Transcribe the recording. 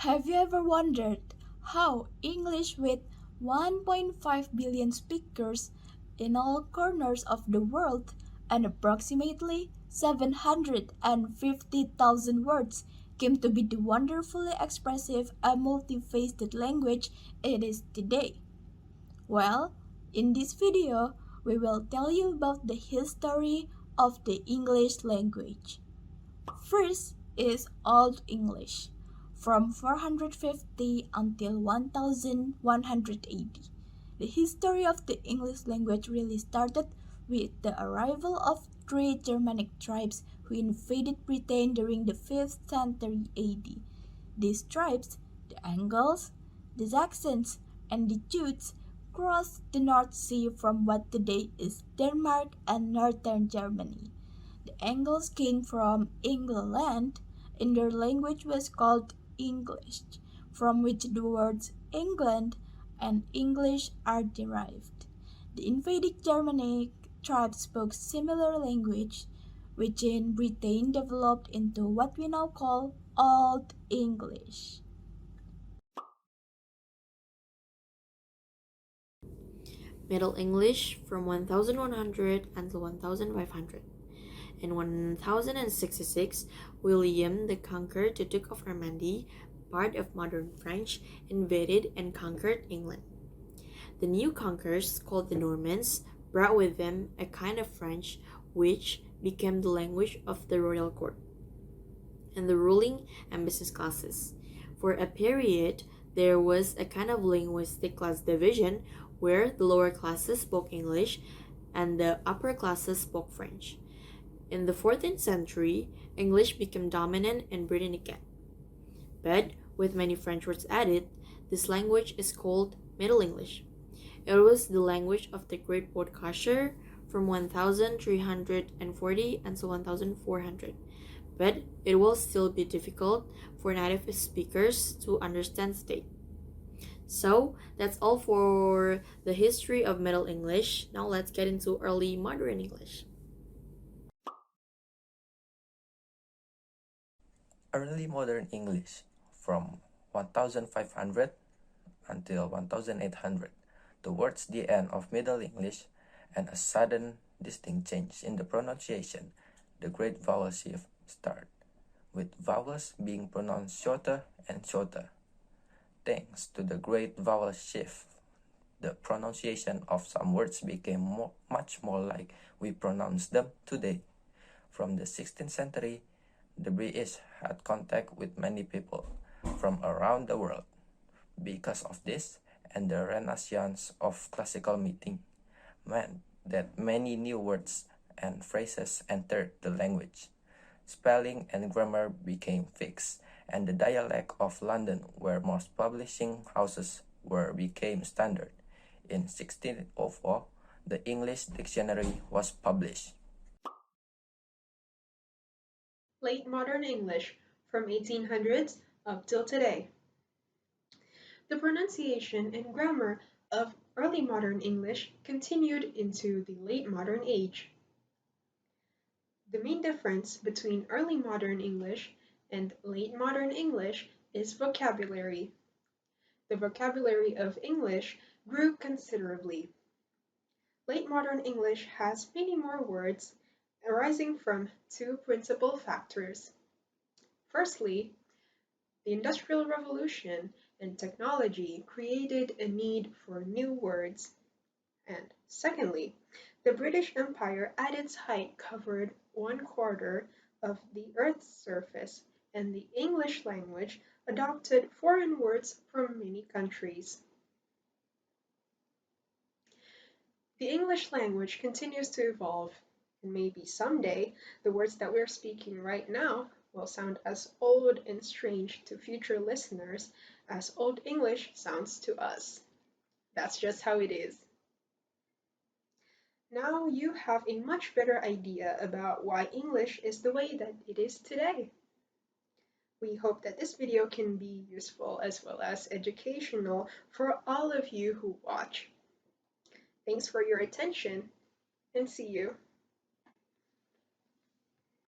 Have you ever wondered how English with 1.5 billion speakers in all corners of the world and approximately 750,000 words came to be the wonderfully expressive and multifaceted language it is today? Well, in this video, we will tell you about the history of the English language. First is Old English, from 450 until 1180. The history of the English language really started with the arrival of three Germanic tribes who invaded Britain during the 5th century AD. These tribes, the Angles, the Saxons, and the Jutes, crossed the North Sea from what today is Denmark and northern Germany. The Angles came from England, and their language was called English, from which the words England and English are derived. The invaded Germanic tribes spoke similar language, which in Britain developed into what we now call Old English. Middle English from 1100 until 1500. In 1066, William the Conqueror, the Duke of Normandy, part of modern French, invaded and conquered England. The new conquerors, called the Normans, brought with them a kind of French which became the language of the royal court and the ruling and business classes. For a period, there was a kind of linguistic class division where the lower classes spoke English and the upper classes spoke French. In the 14th century, English became dominant in Britain again. But with many French words added, this language is called Middle English. It was the language of the great broadcaster from 1340 until 1400, but it will still be difficult for native speakers to understand today. So that's all for the history of Middle English. Now let's get into early modern English. Early Modern English from 1500 until 1800 towards the end of Middle English and a sudden distinct change in the pronunciation, the great vowel shift start, with vowels being pronounced shorter and shorter. Thanks to the great vowel shift, the pronunciation of some words became much more like we pronounce them today. From the 16th century, the British had contact with many people from around the world. Because of this, and the renaissance of classical meaning meant that many new words and phrases entered the language. Spelling and grammar became fixed, and the dialect of London, where most publishing houses were, became standard. In 1604, the English dictionary was published. Late Modern English from 1800s up till today. The pronunciation and grammar of early modern English continued into the late modern age. The main difference between early modern English and late modern English is vocabulary. The vocabulary of English grew considerably. Late modern English has many more words arising from two principal factors. Firstly, the Industrial Revolution and technology created a need for new words. And secondly, the British Empire at its height covered 1/4 of the Earth's surface, and the English language adopted foreign words from many countries. The English language continues to evolve, and maybe someday the words that we're speaking right now will sound as old and strange to future listeners as Old English sounds to us. That's just how it is. Now you have a much better idea about why English is the way that it is today. We hope that this video can be useful as well as educational for all of you who watch. Thanks for your attention, and see you